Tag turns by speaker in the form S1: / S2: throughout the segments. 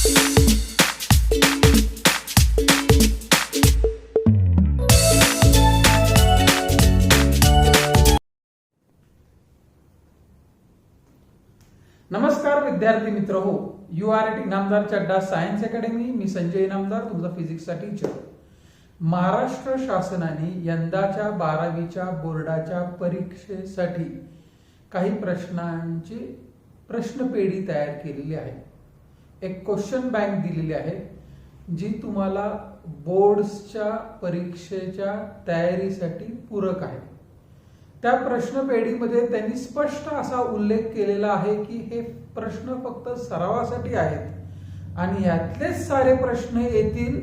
S1: नमस्कार विद्यार्थी मित्र हो, you are at Inamdar Chadda science academy. मी संजय इनामदार, तुमचा फिजिक्सचा टीचर. महाराष्ट्र शासनाने यंदाच्या 12वीच्या बोर्डाच्या परीक्षेसाठी काही प्रश्नांची प्रश्नपेढी तयार केलेली आहे. एक क्वेश्चन बँक दिलेली आहे जी तुम्हाला बोर्ड्सच्या परीक्षेच्या तयारीसाठी पूरक आहे. त्या प्रश्नपेढीमध्ये त्यांनी स्पष्ट असा उल्लेख केलेला आहे की हे प्रश्न फक्त सरावासाठी आहेत आणि यातलेच सारे प्रश्न येतील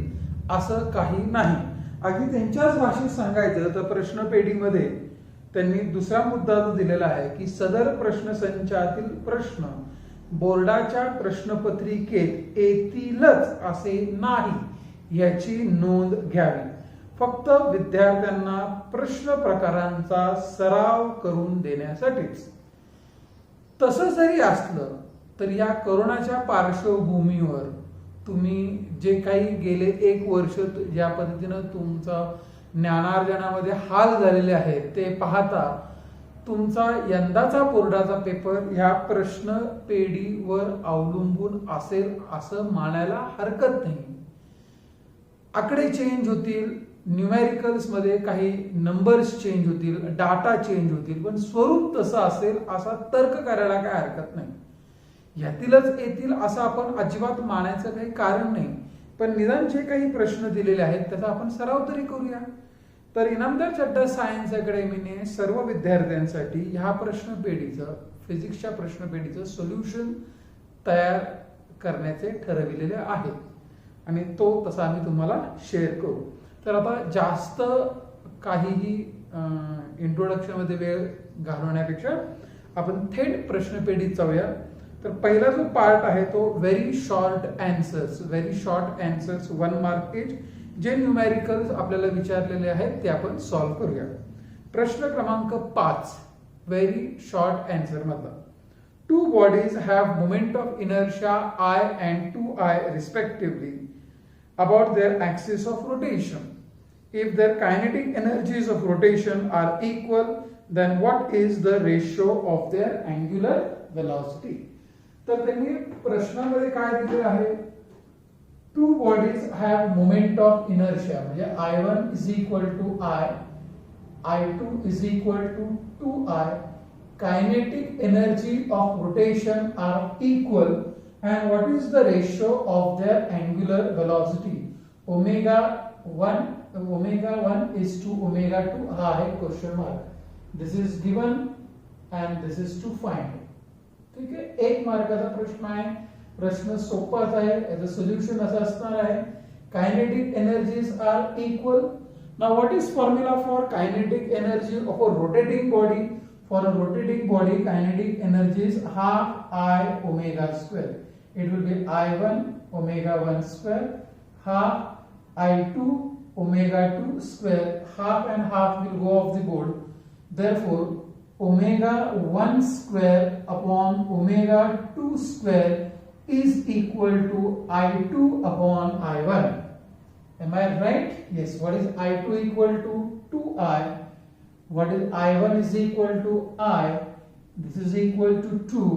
S1: असं काही नाही. अगदी त्यांच्याच भाषेत सांगायचं तर प्रश्नपेढीमध्ये त्यांनी दुसरा मुद्दा जो दिलेला आहे की सदर प्रश्नसंचातील प्रश्न बोर्डाच्या प्रश्नपत्रिकेत येतीलच असे नाही याची नोंद घ्यावी. फक्त विद्यार्थ्यांना प्रश्न प्रकारांचा सराव करून देण्यासाठीच. तसं जरी असलं तर या कोरोनाच्या पार्श्वभूमीवर तुम्ही जे काही गेले 1 वर्ष ज्या पद्धतीनं तुमचा ज्ञानार्जनामध्ये हाल झालेले आहेत ते पाहता तुमचा यंदाचा बोर्डाचा पेपर ह्या प्रश्नपेढीवर अवलंबून असेल असं मानायला हरकत नाही. आकडे चेंज होतील, न्यूमेरिकल्स मध्ये काही नंबर्स चेंज होतील, डाटा चेंज होतील, पण स्वरूप तसं असेल असा तर्क करायला काय हरकत नाही. यातीलच येतील असं आपण अजिबात मानायचं काही कारण नाही. पण निदान जे काही प्रश्न दिलेले आहेत त्याचा आपण सराव तरी करूया. तर इनामदार चड्डा सायन्स अकॅडमीने सर्व विद्यार्थ्यांसाठी ह्या प्रश्नपेढीचं, फिजिक्सच्या प्रश्नपेढीचं सोल्युशन तयार करण्याचे ठरविलेले आहे आणि तो तसा आम्ही तुम्हाला शेअर करू. तर आता जास्त काहीही इंट्रोडक्शन मध्ये वेळ घालवण्यापेक्षा आपण थेट प्रश्नपेढीत जाऊया. तर पहिला जो पार्ट आहे तो very short answers. Very short answers 1 Marquez जे न्यूमेरिकल्स आपल्याला विचारलेले आहेत ते आपण सॉल्व्ह करूया. प्रश्न क्रमांक 5 व्हेरी शॉर्ट अँसर मधला. 2 bodies have moment of inertia I and 2I respectively about their axis of rotation. If their kinetic energies of rotation are equal, then what is the ratio of their angular velocity? तर त्यांनी प्रश्नामध्ये काय दिलेलं आहे, 2 bodies have moment of inertia म्हणजे I1 is equal to I, I2 is equal to 2I, kinetic energy of rotation are equal, and what is the ratio of their angular velocity? Omega 1 is to omega 2 हा आहे question mark. This is given and this is to find. ठीक आहे, 1 मार्काचा प्रश्न आहे. प्रश्न सोपाच आहे. याचं solution असं असणार आहे, kinetic energies are equal. Now what is formula for kinetic energy of a rotating body? For a rotating body, kinetic energy is half I omega square. It will be I1 omega 1 square, half I2 omega 2 square. Half and half will go off the board. Therefore, omega 1 square upon omega 2 square is equal to I2 upon I1. Am I right? Yes. What is I2 equal to? 2I. What is I1 is equal to I? This is equal to 2.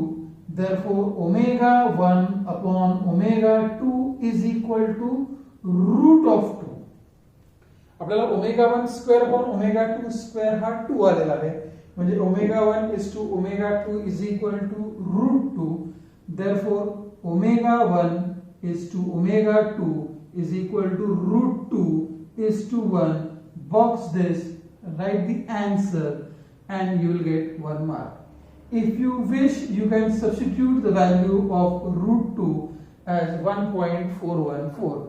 S1: Therefore, omega 1 upon omega 2 is equal to root of 2. आपल्याला omega 1 square upon omega 2 square हा 2 आलेला आहे. म्हणजे omega 1 is to omega 2 is equal to root 2. Therefore, omega 1 is to omega 2 is equal to root 2 is to 1. Box this. Write the answer and you will get 1 mark. If you wish, you can substitute the value of root 2 as 1.414.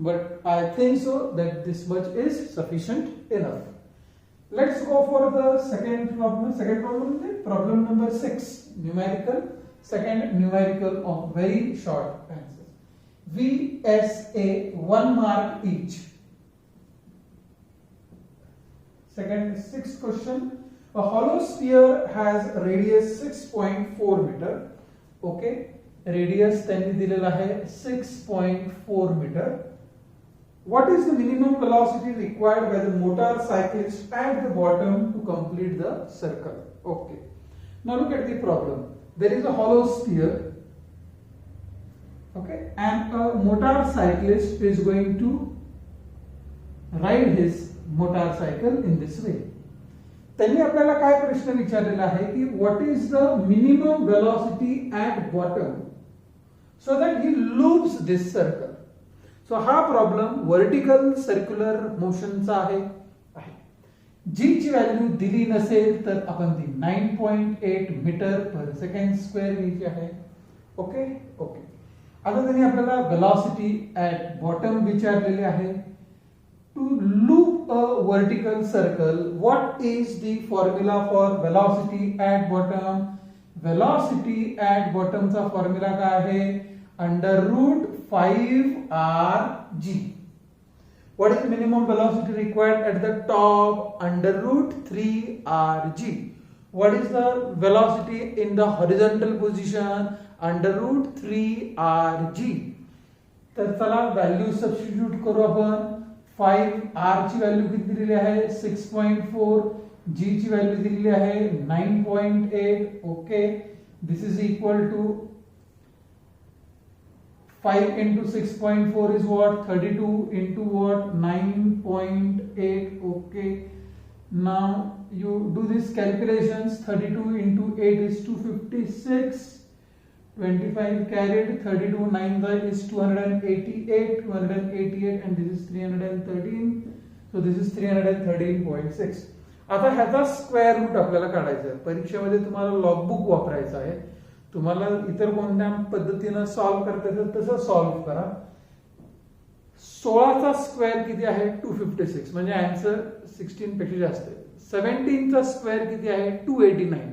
S1: But I think so that this much is sufficient enough. Let's go for the second problem. Second problem is problem number 6. Numerical. Second numerical of very short answers. VSA 1 mark each. Second, 6th question. A hollow sphere has radius 6.4 meter. Okay. Radius त्यांनी दिलेला आहे 6.4 metre. What is the minimum velocity required by the motorcyclist at the bottom to complete the circle? Okay. Now look at the problem. There is a hollow sphere. Okay. And a motorcyclist is going to ride his motorcycle in this way. त्यांनी आपल्याला काय प्रश्न विचारलेला आहे की what is the minimum velocity at bottom so that he loops this circle. So हा problem vertical circular मोशनचा आहे. जी ची व्हॅल्यू दिली नसेल तर आपण ती 9.8 मीटर पर सेकंड स्क्वेअर घ्यायची आहे. Okay okay. आता त्यांनी आपल्याला वेलॉसिटी ऍट बॉटम विचारलेले आहे. To loop a vertical circle what is the formula for velocity at bottom. Velocity at बॉटमचा फॉर्म्युला काय आहे? Under root 5rg. What is the minimum velocity required at the top? Under root 3rg. What is the velocity in the horizontal position? Under root 3rg. तर चला value substitute करू आपण. 5r ची value किती दिलेली आहे? 6.4. g ची value दिलेली आहे 9.8. Okay. This is equal to 5 into 6.4 is what? 32 into what? 9.8. Okay. Now you do this calculations. 32 into 8 is 256. 25 carried. 32 9 is 288. 288 and this is 313. So this is 313.6. आता ह्याचा स्क्वेअर रूट आपल्याला काढायचा आहे. परीक्षेमध्ये तुम्हाला लॉगबुक वापरायचं आहे. तुम्हाला इतर कोणत्या पद्धतीने सॉल्व्ह करता येतं तसं सॉल्व्ह करा. 16 चा स्क्वेअर किती आहे? 256 म्हणजे आन्सर 16 पेक्षा जास्त आहे. 17 चा स्क्वेअर किती आहे? 289.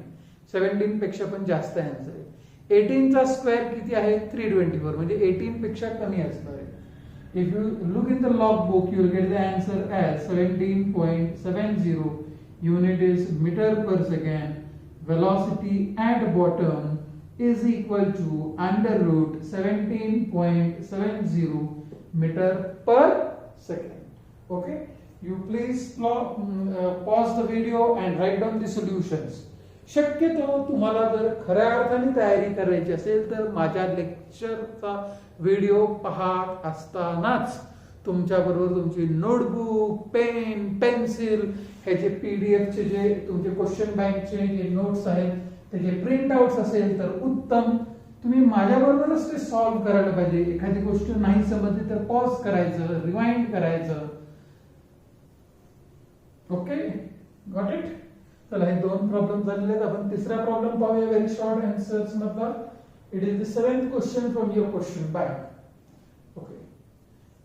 S1: 17 पेक्षा पण जास्त आन्सर आहे. 18 चा स्क्वेअर किती आहे? 324 म्हणजे 18 पेक्षा कमी असणार आहे. If you look in the log book you will get the answer as 17.70. Unit is metre per second. velocity at bottom is equal to under root 17.70 meter per second. Okay, you please pause the video and write down the solutions. शक्यतो तुम्हाला जर खऱ्या अर्थाने तयारी करायची असेल तर माझ्या लेक्चरचा व्हिडिओ पाहत असतानाच तुमच्या बरोबर तुमची नोटबुक, पेन, पेन्सिल, ह्याचे PDF चे जे तुमचे क्वेश्चन बँकचे जे नोट्स आहेत त्याचे प्रिंट आउट्स असेल तर उत्तम. तुम्ही माझ्याबरोबरच ते सॉल्व्ह करायला पाहिजे. एखादी गोष्ट नाही समजली तर पॉज करायचं, रिवाइंड करायचं. Okay, got it. चला हे दोन प्रॉब्लेम झालेले आहेत. आपण तिसरा प्रॉब्लेम पाहूया. व्हेरी शॉर्ट आन्सर्स मधला. It is the 7th question from your question bank. Okay.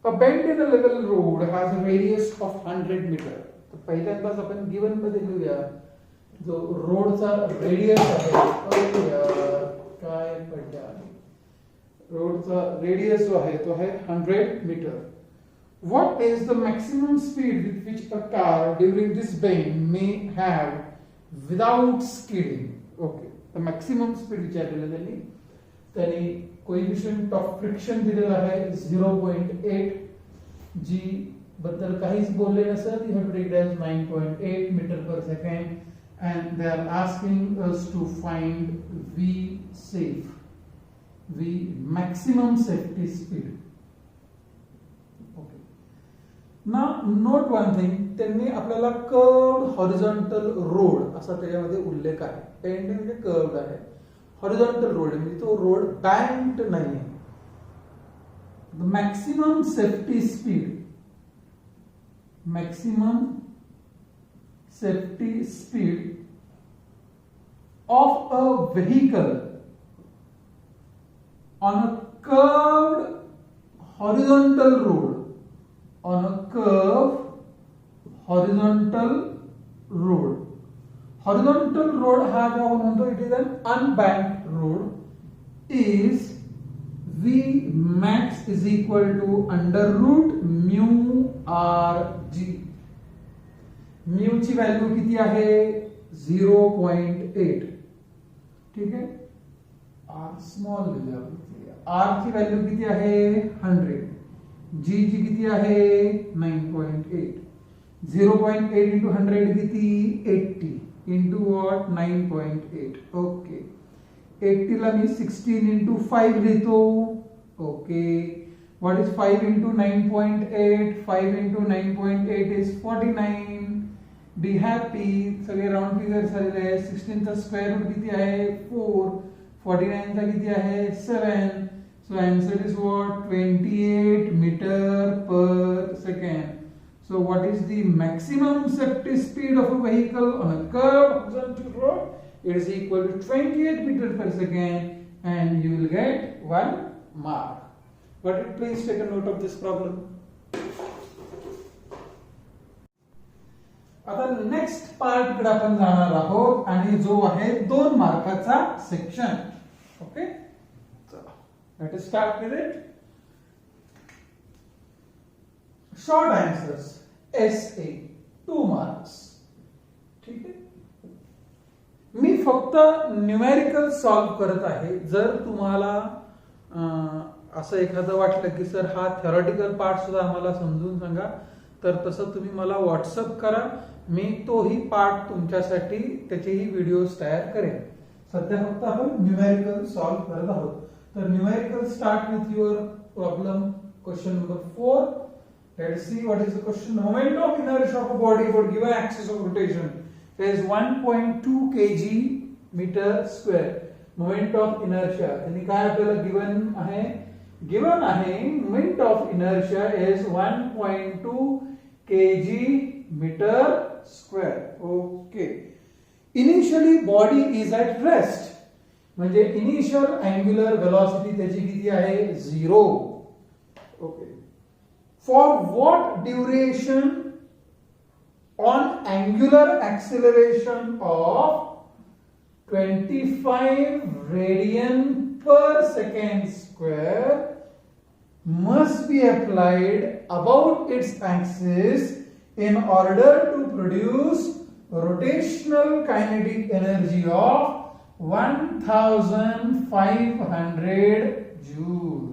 S1: A bend in a level road has a radius of 100 meter. तर पहिल्यांदाच आपण गिवन मध्ये लिहूया जो रोडचा रेडियस आहे. काय पडला? रोडचा रेडियस जो आहे तो आहे 100 metre. What is the maximum speed with which a car during this bend may have without skidding? Okay, the maximum speed विचारलेलं त्यांनी कोएफिशिएंट ऑफ फ्रिक्शन दिलेला आहे 0.8. जी बद्दल काहीच बोलले नसत. You have to take it as 9.8 meter per second and they are asking us to find V safe, V maximum safety speed. Okay. Now note one thing. त्यांनी आपल्याला कर्व्ड हॉरिझॉन्टल रोड असा त्याच्यामध्ये उल्लेख आहे. पेंड म्हणजे कर्व्ड आहे. Horizontal road म्हणजे तो रोड बँक्ड नाही. The maximum safety speed, maximum safety speed of a vehicle on a curved horizontal road, on a curved horizontal road. Horizontal road हा जो आपण म्हणतो it is an unbanked road, is V max is equal to under root mu rg. Mu ची value किती आहे? 0.8. ठीक आहे. R small value आपण घेतली. आर ची व्हॅल्यू किती आहे 100, जी ची किती आहे 9.8. 0.8 into 100 किती 80 into what 9.8. ओके, 80 ला मी 16 into 5 लिहितो. Okay, what is 5 into 9.8? 5 into 9.8 is 49. Be happy, सगळे राऊंड फिगर झालेले आहे. 16 चा स्क्वेअर रूट किती आहे 4, 49 चा किती आहे 7. So answer is what 28 metre per second. So what is the maximum safety speed of a vehicle on a curved horizontal road? It is equal to 28 meters per second and you will get 1 mark. But please take a note of this problem. आता next part कडे आपण जाणार आहोत आणि जो आहे 2 मार्काचा section. Okay, चला let us start with it. Short answers SA 2 marks. ठीक आहे, मी फक्त न्यूमेरिकल सॉल्व करत आहे. जर तुम्हाला असं एखादं वाटलं की सर हा थेरॉटिकल पार्ट सुद्धा आम्हाला समजून सांगा, तर तसं तुम्ही मला व्हॉट्सअप करा. मी तोही पार्ट तुमच्यासाठी त्याचेही व्हिडिओज तयार करेन. सध्या फक्त आपण न्यूमेरिकल सॉल्व करत आहोत. तर numerical start with your problem question number 4. Let's see what is the question. The moment of inertia of a body about given axis of rotation is 1.2 kg meter square. Moment of inertia. त्यांनी काय आपल्याला given आहे moment of inertia is 1.2 kg meter square. Okay. Initially body is at rest. म्हणजे initial angular velocity त्याची किती आहे 0. Okay. For what duration on angular acceleration of 25 radian per second square must be applied about its axis in order to produce rotational kinetic energy of 1500 joules.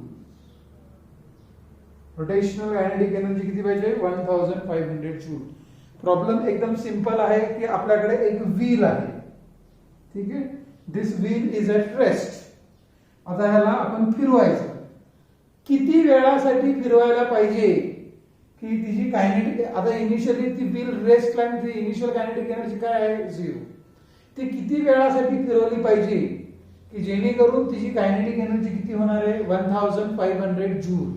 S1: Rotational kinetic energy किती पाहिजे 1500 joule. Problem एकदम simple आहे की आपल्याकडे एक wheel आहे. ठीक आहे, दिस व्हील इज एट रेस्ट. आता ह्याला आपण फिरवायचं. किती वेळासाठी फिरवायला पाहिजे की तिची कायनेटिक, आता इनिशियली ती व्हील रेस्टला आहे, ती इनिशियल कायनेटिक एनर्जी काय आहे 0. ती किती वेळासाठी फिरवली पाहिजे की जेणेकरून तिची कायनेटिक एनर्जी किती होणार आहे 1500 जूल.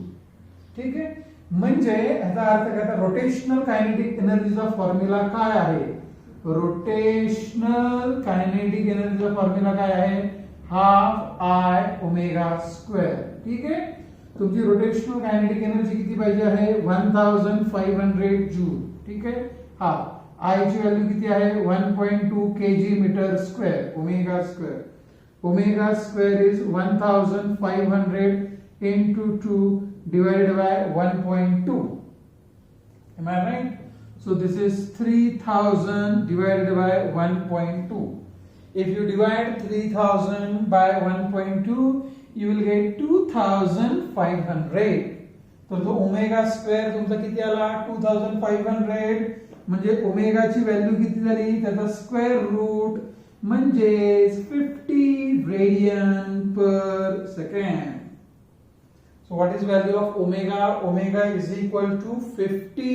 S1: ठीक आहे, म्हणजे याचा अर्थ काय, रोटेशनल कायनेटिक एनर्जीचा फॉर्म्युला काय आहे. रोटेशनल कायनेटिक एनर्जीचा फॉर्म्युला काय आहे हाफ I ओमेगा स्क्वेअर. ठीक आहे, तुमची रोटेशनल कायनेटिक एनर्जी किती पाहिजे आहे 1500 जूल. ठीक आहे, हाफ I ची व्हॅल्यू किती आहे 1.2 kg metre square omega square. Omega square is 1500 into 2 divided by 1.2. Am I right? So this is 3000 divided by 1.2. If you divide 3000 by 1.2, you will get 2500. तर तो ओमेगा स्क्वेअर तुमचा किती आला 2500. म्हणजे ओमेगाची value किती झाली, त्याचा स्क्वेअर रूट म्हणजे 50 radian per second. So what is value of omega? Omega is equal to 50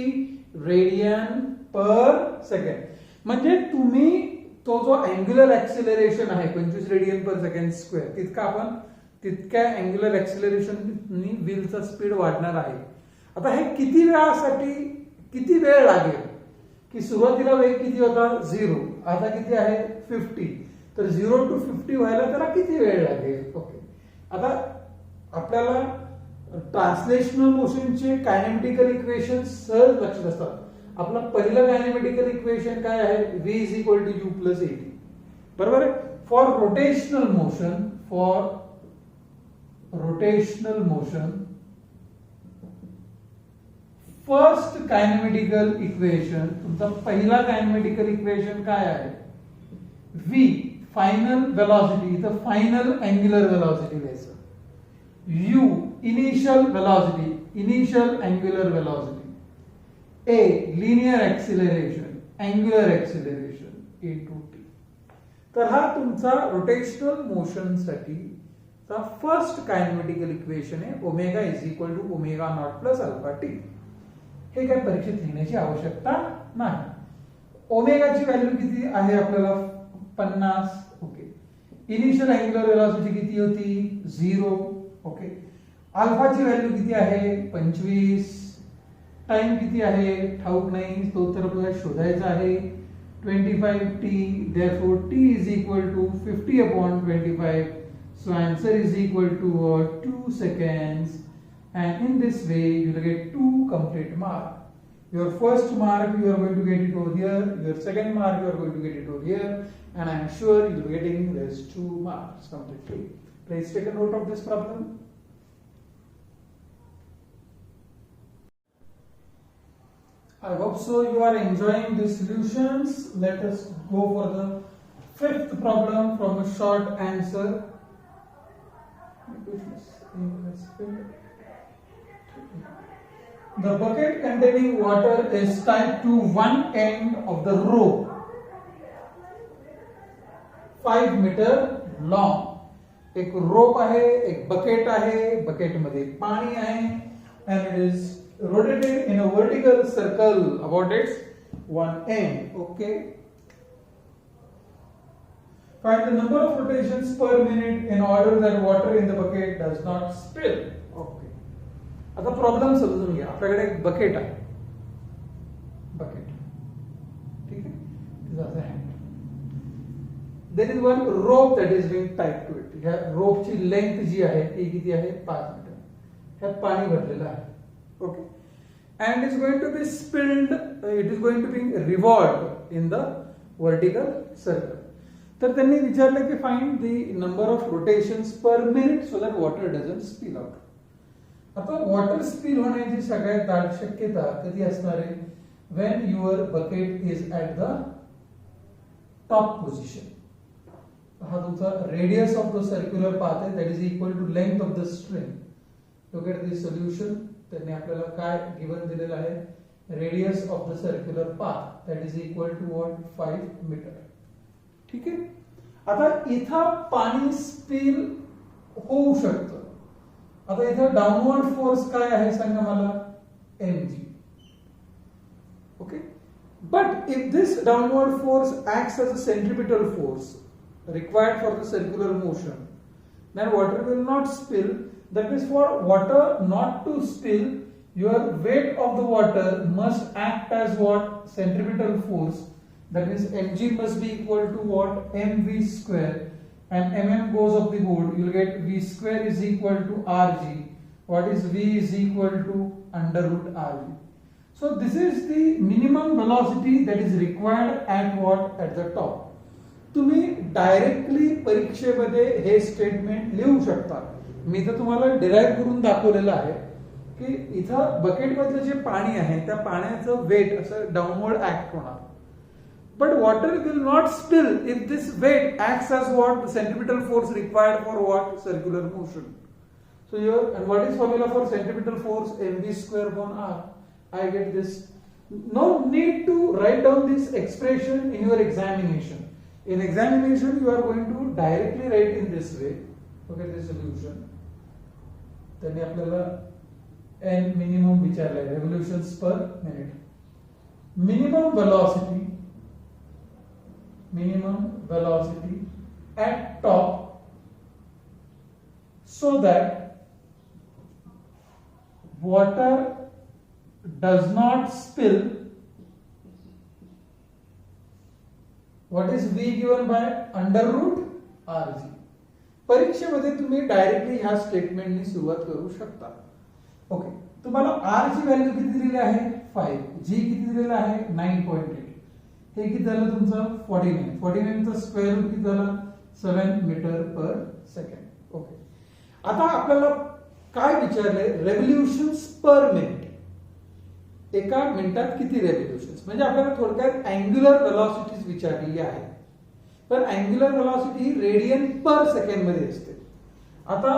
S1: radian per second. म्हणजे तुम्ही तो जो अँग्युलर ऍक्सिलरेशन आहे 25 रेडियन पर सेकंड स्क्वेअर, तितक्या अँग्युलर ऍक्सिलरेशननी व्हीलचा स्पीड वाढणार आहे. आता हे किती वेळासाठी किती वेळ लागेल की सुरुवातीला वेग किती होता 0, आता किती आहे 50. तर 0 to 50 व्हायला त्याला किती वेळ लागेल. ओके, आता आपल्याला ट्रान्सलेशनल मोशनचे कायनेमॅटिकल इक्वेशन सहज लक्षात असतात. आपलं पहिलं कायनेमॅटिकल इक्वेशन काय आहे v is equal to u plus at. बरोबर आहे. For rotational motion first kinematical equation, तुमचा पहिला कायनेमॅटिकल इक्वेशन काय आहे v फायनल वेलॉसिटी, इथं फायनल अँग्युलर वेलॉसिटी लिहायचं. U initial velocity, initial angular velocity. A linear acceleration, angular acceleration into t. तर हा तुमचा रोटेशनल मोशन साठी फर्स्ट कायनेमॅटिकल इक्वेशन आहे. Omega is equal to omega naught plus alpha T. हे काय परीक्षेत लिहिण्याची आवश्यकता नाही. ओमेगाची व्हॅल्यू किती आहे आपल्याला 50. ओके. इनिशियल अँग्युलर वेलॉसिटी किती होती 0. ओके. अल्फाची व्हॅल्यू किती आहे 25. टाइम किती आहे ठाऊक नाही, तो तर आपल्याला शोधायचा आहे 25t. therefore t is equal to 50/25. so answer is equal to 2 seconds, and in this way you will get 2 complete mark. Your first mark you are going to get it over here, your second mark you are going to get it over here, and I am sure you will be getting these 2 marks completely. Please take a note of this problem. I hope so you are enjoying the solutions. Let us go for the fifth problem from a short answer. The bucket containing water is tied to one end of the rope, 5 meter long. एक रोप आहे, एक bucket आहे, bucket मध्ये पाणी आहे, and it is rotated in a vertical circle about its one end. Okay. Find the number of rotations per minute in order that water in the bucket does not spill. Okay. आता problem समजून घ्या. आपल्याकडे एक bucket आहे, bucket, ठीक आहे. This is a hand. There is one rope that is being tied to it. ह्या रोपची length जी आहे ती किती आहे 5 मीटर. ह्यात पाणी भरलेलं आहे. Okay. And it's going to be spilled, it is going to be revolved in the vertical circle. तर त्यांनी विचारलं की find the number of rotations per minute so that water doesn't spill out. आता water spill होण्याची सगळ्यात दाट शक्यता कधी असणार आहे when your bucket is at the top position. हा तुमचा radius of the circular path आहे, that is equal to length of the string. Look at the solution. त्यांनी आपल्याला काय गिवन दिलेलं आहे, radius of the circular path that is equal to what 5 metre. ठीक आहे. आता इथं पाणी स्पिल होऊ शकतं. आता इथं डाउनवर्ड फोर्स काय आहे सांगा मला, mg. Okay. But if this downward force acts as a centripetal force required for the circular motion, then water will not spill. That means for water not to spill, your weight of the water must act as what, centripetal force. That means mg must be equal to what, mv square, and mm goes off the board. You will get v square is equal to rg. What is v is equal to under root rg. So this is the minimum velocity that is required at what, at the top. तुम्ही directly परीक्षेमध्ये हे statement लिहू शकता. मी तर तुम्हाला derive करून दाखवलेलं आहे की इथं बकेट मधलं जे पाणी आहे त्या पाण्याचं वेट असं डाउनवर्ड ऍक्ट होणार. But water will not spill if this weight acts as what, centripetal force required for what, circular motion. So your, and what is formula for centripetal force, mv square upon r. I get this. No need to write down this expression in your examination. In examination you are going to directly write in this way. Look at the solution. त्यांनी आपल्याला n minimum विचारलाय, revolutions per minute. Minimum velocity at top so that water does not spill. What is v given by under root rg. परीक्षेमध्ये तुम्ही directly ह्या स्टेटमेंटनी सुरुवात करू शकता. Okay. तुम्हाला r ची व्हॅल्यू किती दिलेली आहे 5, g किती दिलेला आहे 9.8. हे किती झालं तुमचं 49. 49 चा स्क्वेअर रूट किती झाला 7 मीटर पर सेकंड. ओके. आता आपल्याला काय विचारले, रेव्होल्यूशन्स पर मिनिट. एका मिनिटात किती रेव्होल्यूशन्स, म्हणजे आपल्याला थोडक्यात अँग्युलर वेलॉसिटीज विचारलेली आहे. पण अँग्युलर व्हेलॉसिटी ही रेडियन पर सेकंड मध्ये असते. आता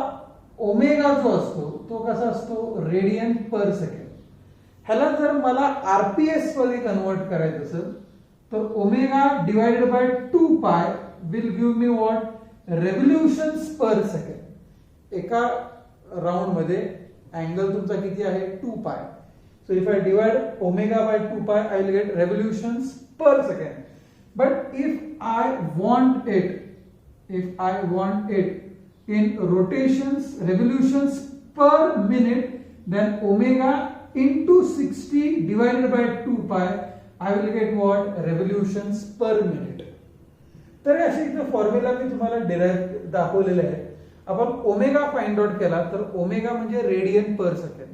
S1: ओमेगा जो असतो तो कसा असतो, रेडियन पर सेकंड. ह्याला जर मला आरपीएस मध्ये कन्वर्ट करायचं असेल तर omega divided by 2 pi will give me what, revolutions per second. एका राउंड मध्ये अँगल तुमचा किती आहे, 2 pi. So if I divide omega by 2 pi I will get revolutions per second. But if I want it in rotations, revolutions per minute, then omega into 60 divided by 2 pi, I will get what, revolutions per minute. तर असे इथे formula मी तुम्हाला derive दाखवलेले आहे. आपण omega find out केला तर omega म्हणजे रेडियन पर सेकंड.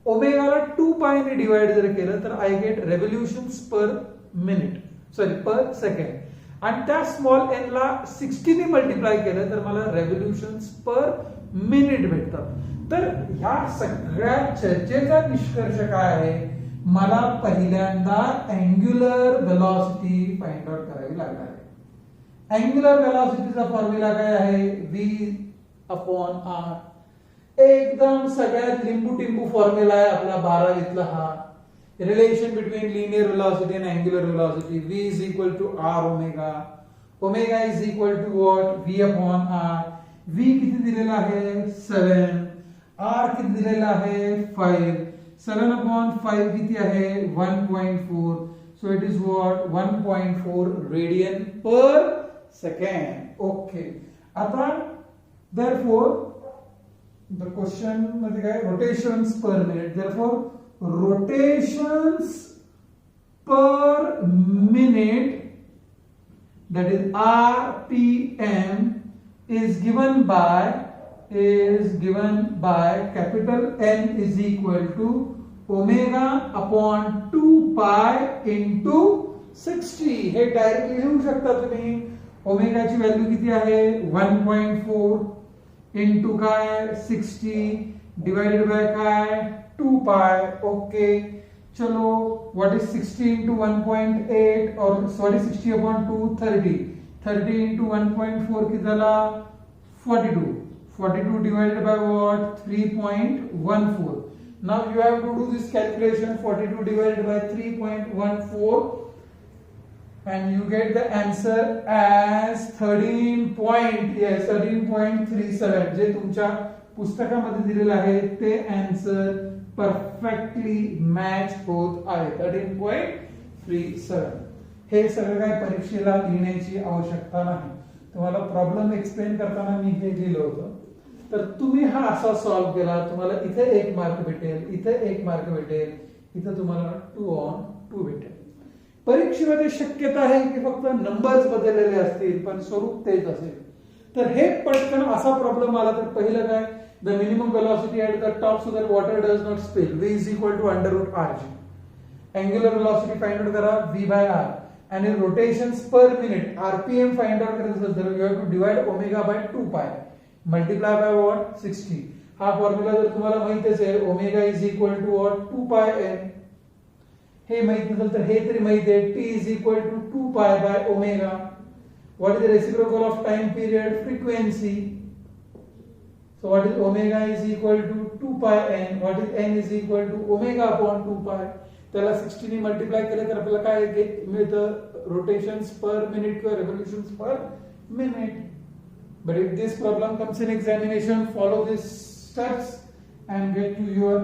S1: ओमेगाला 2 पाय ने डिवाइड जर केलं तर I get revolutions per minute, sorry per second. आणि त्या स्मॉल एन ला 60 ने मल्टिप्लाय केलं तर मला रेव्होल्यूशन्स पर मिनिट भेटतात. तर ह्या सगळ्या चर्चेचा निष्कर्ष काय आहे, मला पहिल्यांदा अँग्युलर व्हेलॉसिटी फाइंड आउट करावी लागणार आहे. अँग्युलर व्हेलॉसिटीचा फॉर्म्युला काय आहे, v अपॉन r. एकदम सगळ्यात लिंबू टिंबू फॉर्म्युला आहे आपला 12वीतला हा. Relation between linear velocity and angular velocity. V is equal to r omega. Omega is equal to what? V upon r. V किती दिलेला आहे 7. R किती दिलेला आहे 5. 7 upon 5 किती आहे 1.4. So it is what? 1.4 radian per second. Okay. आता therefore the question मध्ये काय, rotations per minute. Therefore rotations per minute, that is rpm, is given by capital N is equal to omega upon 2 pi into 60. हे directly लिहू शकता तुम्ही. ओमेगाची value किती आहे 1.4 into काय 60 डिवाइडेड बाय काय 2 pi. ओके चलो, what is 60 into 1.8 or what is 60 upon 2, 30. 30 into 1.4 किती झाला 42. 42 divided by what, 3.14. Now you have to do this calculation, 42 divided by 3.14, and you get the answer as 13.37. जे तुमच्या पुस्तकामध्ये दिलेलं आहे ते आन्सर परफेक्टली मॅच होत आहे. 13.37. हे सगळं काय परीक्षेला लिहिण्याची आवश्यकता नाही. तुम्हाला प्रॉब्लेम एक्सप्लेन करताना मी हे लिहिलं होतं. तर तुम्ही हा असा सॉल्व्ह केला, तुम्हाला इथे 1 मार्क भेटेल, इथे 1 मार्क भेटेल, इथे तुम्हाला 2 on 2 भेटेल. परीक्षेमध्ये शक्यता आहे की फक्त नंबर्स बदललेले असतील पण स्वरूप तेच असेल. तर हे पटकन असा प्रॉब्लेम आला तर पहिलं काय, the minimum velocity at the top so that water does not spill, v is equal to under root rg. Angular velocity find out करा v by r, and in rotations per minute rpm find out करायचं तर you have to divide omega by 2 pi, multiply by what 60. हा formula जर तुम्हाला माहितच आहे, omega is equal to what 2 pi n. हे माहित नसेल तर हे तरी माहित आहे, t is equal to 2 pi by omega. What is the reciprocal of time period? Frequency. So what is omega is equal to 2 pi n. What is n is equal to omega upon 2 pi. त्याला 60 ने multiply केलं तर आपल्याला काय मिळतं, rotations per minute किंवा revolutions per minute. But if this problem comes in examination, follow these steps and get to your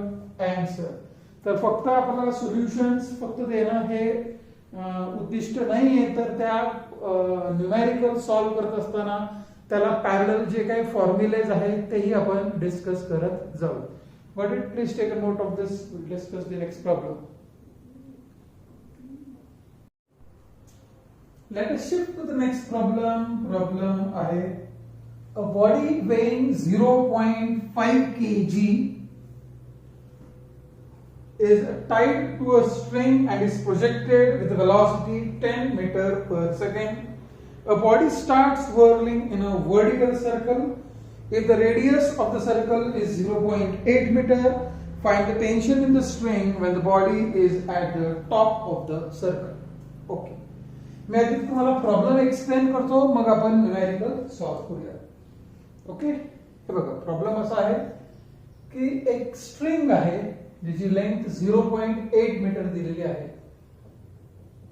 S1: answer. तर फक्त आपल्याला सोल्युशन्स फक्त देणं हे उद्दिष्ट नाहीये, तर त्या न्यूमेरिकल सॉल्व्ह करत असताना त्याला पॅरलल जे काही फॉर्म्युलेज आहेत तेही आपण डिस्कस करत जाऊ. But it please take a note of this. Will discuss the next problem. Let us shift to the next problem. Problem आहे a body weighing 0.5 kg is tied to a string and is projected with a velocity 10 meter per second. A body starts whirling in a vertical circle. If the radius of the circle is 0.8 meter, find the tension in the string when the body is at the top of the circle. Okay. मी आधी तुम्हाला problem explain करतो, मग आपण numerical solve करूया. Okay, हे बघा problem असा आहे की एक स्ट्रिंग आहे ज्याची लेंथ 0.8 मीटर दिलेली आहे,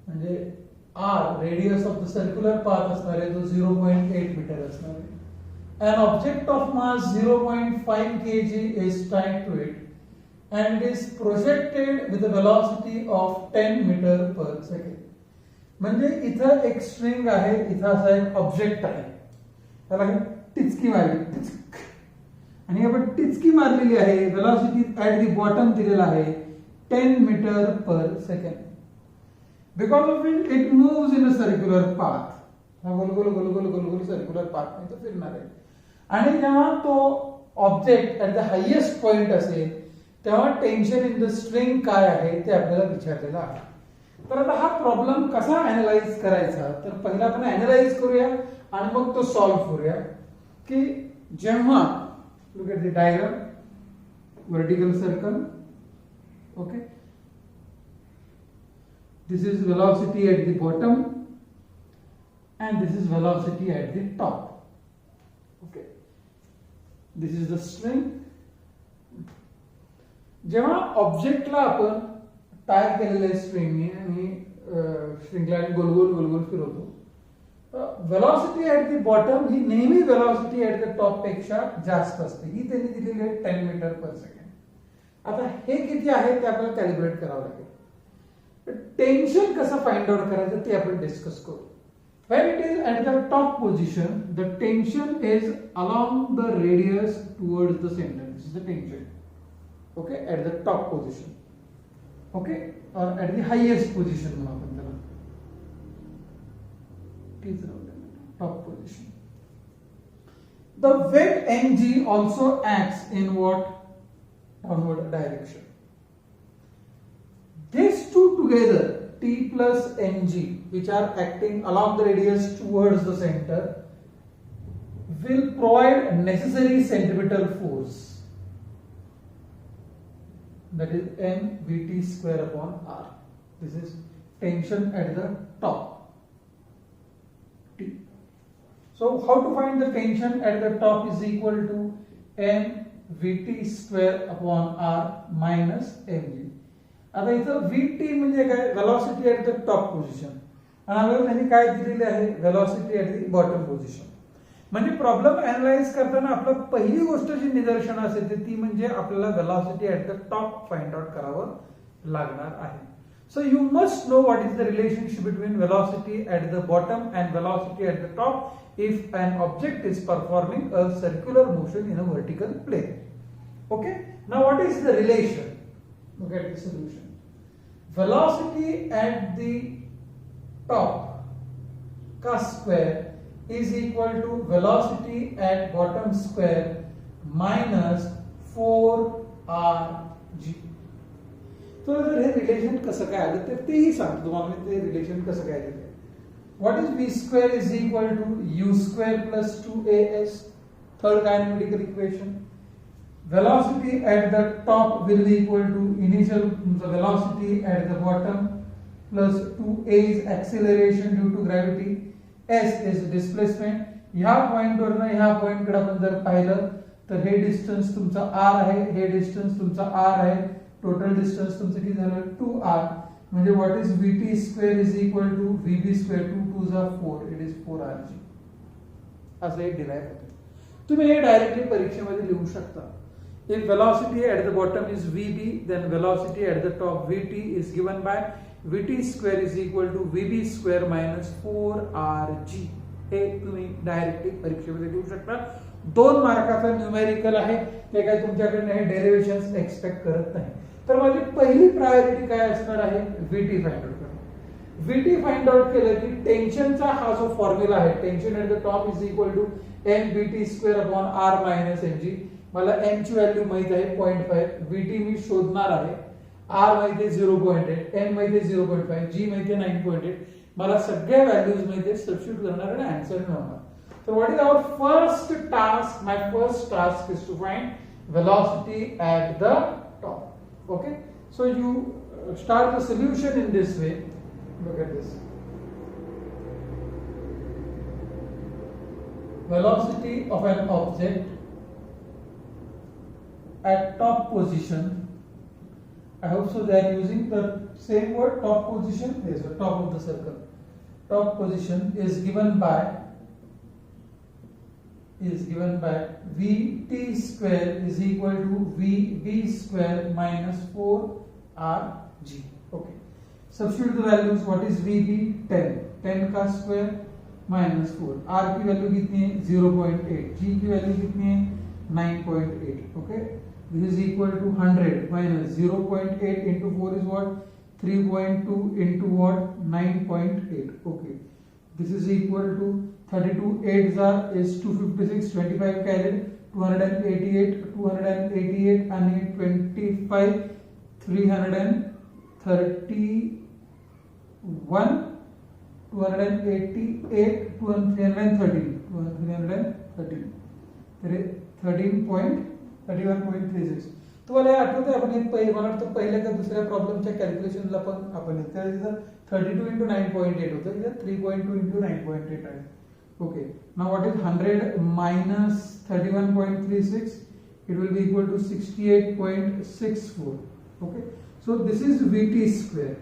S1: म्हणजे R radius of the circular path असणार आहे जो 0.8 मीटर असणार आहे. An object of mass 0.5 kg is tied to it and is projected with a velocity of 10 meter per second. म्हणजे इथं एक स्ट्रिंग आहे, इथं असा एक ऑब्जेक्ट आहे, त्याला टिचकी मारली आणि आपण टिचकी मारलेली आहे. वेलॉसिटी ऍट द बॉटम दिलेला आहे 10 metre per second. Because of it moves in a circular path. हा गोल गोल गोल गोल गोल गोल सर्क्युलर पाथ नाही तो फिरणार आहे. आणि जेव्हा तो object at the highest point असेल तेव्हा टेन्शन इन द स्ट्रिंग काय आहे ते आपल्याला विचारलेलं आहे. तर आता हा प्रॉब्लेम कसा अनालाइज करायचा, तर पहिला आपण अनालाइज करूया आणि मग तो सॉल्व्ह करूया. की जेव्हा look at the diagram, vertical circle, okay, this is velocity at the bottom and this is velocity at the top. Okay, this is the string. जेव्हा ऑब्जेक्टला आपण टाय केलेल्या स्ट्रिंगने आणि स्ट्रिंगला गोल गोल गोल गोल फिरवतो, वेलॉसिटी ऍट द बॉटम ही नेहमी वेलॉसिटी ऍट द टॉप पेक्षा जास्त असते. ही त्यांनी दिलेली आहे 10 मीटर पर सेकंड. आता हे किती आहे ते आपल्याला कॅल्क्युलेट करावं लागेल. टेन्शन कसं फाइंड आउट करायचं ते आपण डिस्कस करू. When it is at the top position, the tension is along the radius towards the center. This is the tension. Okay, at the top position. Okay, or at the highest position. Top position. The weight mg also acts in what? Downward direction. These two together, T plus mg, which are acting along the radius towards the center, will provide necessary centripetal force, that is mvt square upon r. This is tension at the top, T. So how to find the tension at the top is equal to mvt square upon r minus mg. आता इथं vt म्हणजे काय, velocity at the top position, आणि आपल्याला त्यांनी काय दिलेले आहे, velocity at the bottom position. म्हणजे प्रॉब्लेम अनालाइज करताना आपलं पहिली गोष्ट जी निदर्शन असेल ती म्हणजे आपल्याला velocity at the top find out करावं लागणार आहे. So you must know what is the relationship between velocity at the bottom and velocity at the top if an object is performing a circular motion in a vertical plane. Okay, now what is the relation? Look at the solution. Velocity at the top का square is equal to velocity at bottom square minus 4rg. तर जर हे relation कसं काय आलं तर तेही सांगतो तुम्हाला मी, ते रिलेशन कसं काय आलं. What is v square is equal to u square plus 2as, third kinetical equation. Velocity at the top will be equal to initial velocity at the bottom plus 2a is acceleration due to gravity, s is displacement. ह्या point वर ना ह्या point कडे आपण जर पाहिलं तर हे डिस्टन्स तुमचा r आहे, हे डिस्टन्स तुमचा r आहे, टोटल डिस्टन्स तुमचं किती झालं 2r. म्हणजे what is vt square is equal to vb square, 2 2 जा 4, इट इज 4rg. असं एक डिराइव्ह होतं. तुम्ही हे डायरेक्टली परीक्षेमध्ये लिहू शकता. If velocity at the bottom is vb, then velocity at the top vt is given by vt square is equal to vb square minus 4rg. हे तुम्ही डायरेक्टली परीक्षेमध्ये लिहू शकता. 2 मार्काचा न्यूमेरिकल आहे, ते काय तुमच्याकडे हे डेरिव्हेशन्स एक्सपेक्ट करत नाही. तर माझी पहिली प्रायोरिटी काय असणार आहे, vt फाइंड आउट करणं. vt फाइंड आउट केलं की टेन्शनचा हा जो फॉर्म्युला आहे, tension at the top is equal to mvt square upon r minus mg. मला m ची व्हॅल्यू माहित आहे 0.5, vt मी शोधणार आहे, r माहित आहे 0.8, m माहित आहे 0.5, g माहित आहे 9.8. मला सगळ्या व्हॅल्यूज माहित आहे, सबस्टिट्यूट करणार आणि आन्सर मिळवणार. So what is our first task? My first task is to find velocity at the top. Okay, so you start the solution in this way. Look at this. velocity of an object at top position. I hope so they are using the same word, top position. Yes, the top of the circle. Top position is given by Vt square is equal to Vb square minus 4Rg. Okay. Substitute the values. What is Vb? 10. 10 का square minus 4. R की value कितनी है? 0.8. G की value कितनी है? 9.8. Okay. This is equal to 100 minus 0.8 into 4 is what? 3.2 into what? 9.8. Okay. This is equal to 32 8s are is 256, 25 carried, 288 and 25, 331, 288, 13.36. तुम्हाला हे आठवतंय आपण मला वाटतं पहिल्या का दुसऱ्या प्रॉब्लेमच्या कॅल्क्युलेशनला पण आपण तिथं 32 into 9.8 होतं, इथं 3.2 into 9.8 आहे. Okay, now what is 100 minus 31.36? It will be equal to 68.64. Okay, so this is Vt square.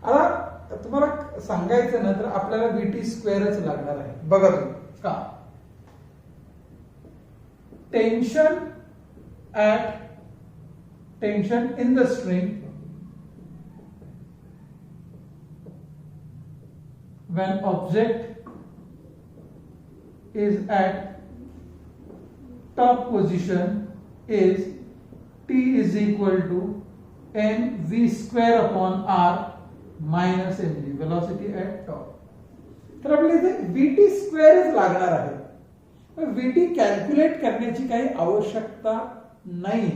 S1: आता तुम्हाला सांगायचं ना तर आपल्याला Vt स्क्वेअरच लागणार आहे. बघा तुम्ही का tension in the string when object is at top position is T is equal to mv square upon r minus mg, velocity at top. तर आपल्याला इथे Vt स्क्वेअरच लागणार आहे. Vt कॅल्क्युलेट करण्याची काही आवश्यकता नाही.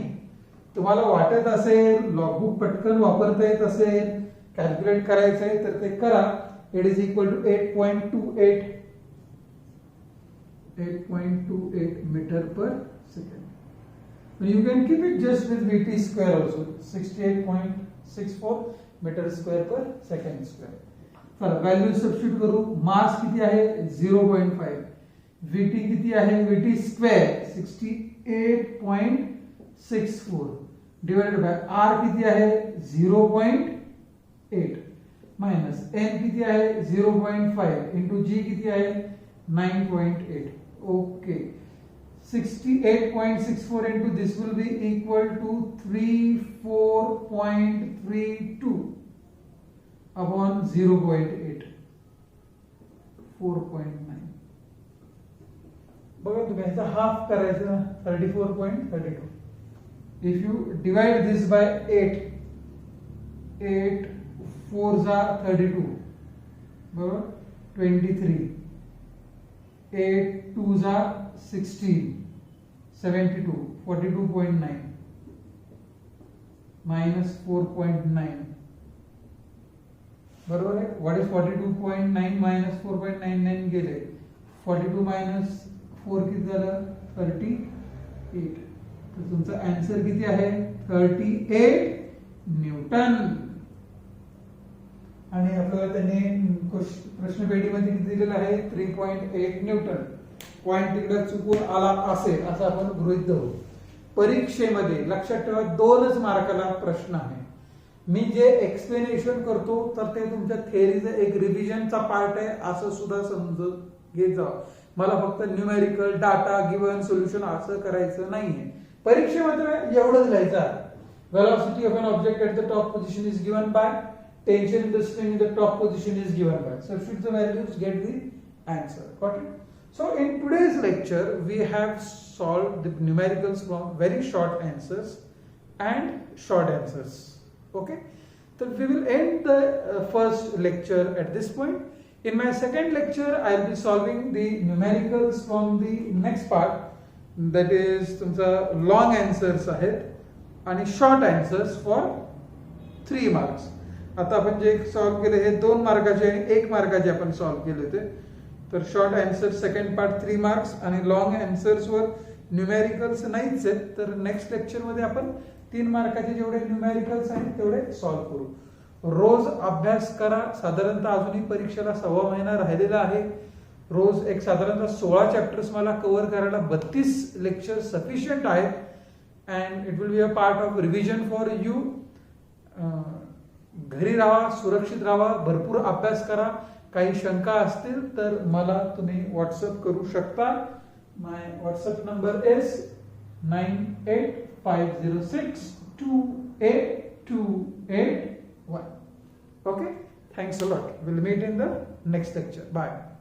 S1: तुम्हाला वाटत असेल लॉगबुक पटकन वापरता येत असेल कॅल्क्युलेट करायचं आहे तर ते करा. It is equal to 8.28 meter per second. You can keep it just with Vt square also, 68.64 meter square per second square. चला व्हॅल्यू सबस्टिट्यूट करू. मास किती आहे? 0.5. Vt किती आहे? Vt square 68.64 divided by R किती आहे? 0.8 माइनस n किती आहे? 0.5 इंटू G किती आहे? 9.8. Okay, 68.64 into this will be equal to 34.32 upon 0.8, 4.9. बघा तुम्ही याचा हाफ करायचं ना, 34.32. If you divide this by 8 4s are 32, बरोबर, 23, 8 2s are 16, 72, 42.9 minus 4.9, बरोबर आहे. व्हॉट इज 42.9 minus 4.99 गेले. 42 minus 4 किती झालं? 38. तर तुमचा आन्सर किती आहे? 38 न्यूटन. आणि आपल्याला त्यांनी प्रश्नपेढीमध्ये किती दिलेलं आहे? 3.8 न्यूटन. पॉइंट तिकडे चुकून आला असेल असं आपण गृहीत धरू. परीक्षेमध्ये लक्षात ठेवा 2च मार्काला प्रश्न आहे. मी जे एक्सप्लेनेशन करतो तर ते तुमच्या थिअरीचं एक रिव्हिजनचा पार्ट आहे असं सुद्धा समजून घेत जा. मला फक्त न्यूमेरिकल डाटा गिवन सोल्युशन असं करायचं नाहीये. परीक्षेमध्ये एवढंच लिहायचं आहे. velocity of an object at the top position is given by tension in the string in the top position is given by. Substitute the values, get the answer. Got it? So in today's lecture we have solved the numericals from very short answers and short answers. Okay, so we will end the first lecture at this point. In my second lecture I will be solving the numericals from the next part, that is तुमचा long answers आहेत आणि short answers for 3 marks. आता आपण जे solve केले हे 2 मार्काचे आणि 1 मार्काचे आपण सॉल्व केले होते. तर short answer second part 3 marks आणि लॉंग आन्सर्स वर न्यूमेरिकल्स नाहीच आहेत. तर नेक्स्ट लेक्चर मध्ये आपण 3 मार्काचे जेवढे न्यूमेरिकल्स आहेत तेवढे सॉल्व करू. रोज अभ्यास करा. साधारणतः अजूनही परीक्षेला 1.25 महिना राहिलेला आहे. रोज एक साधारणतः 16 चॅप्टर्स मला कव्हर करायला 32 लेक्चर सफिशियंट आहेत. And it will be a part of revision for you. घरी राहा, सुरक्षित राहा, भरपूर अभ्यास करा. काही शंका असतील तर मला तुम्ही व्हॉट्सअप करू शकता. My WhatsApp number is 9850628281. Okay, thanks a lot. We'll meet in the next lecture. Bye.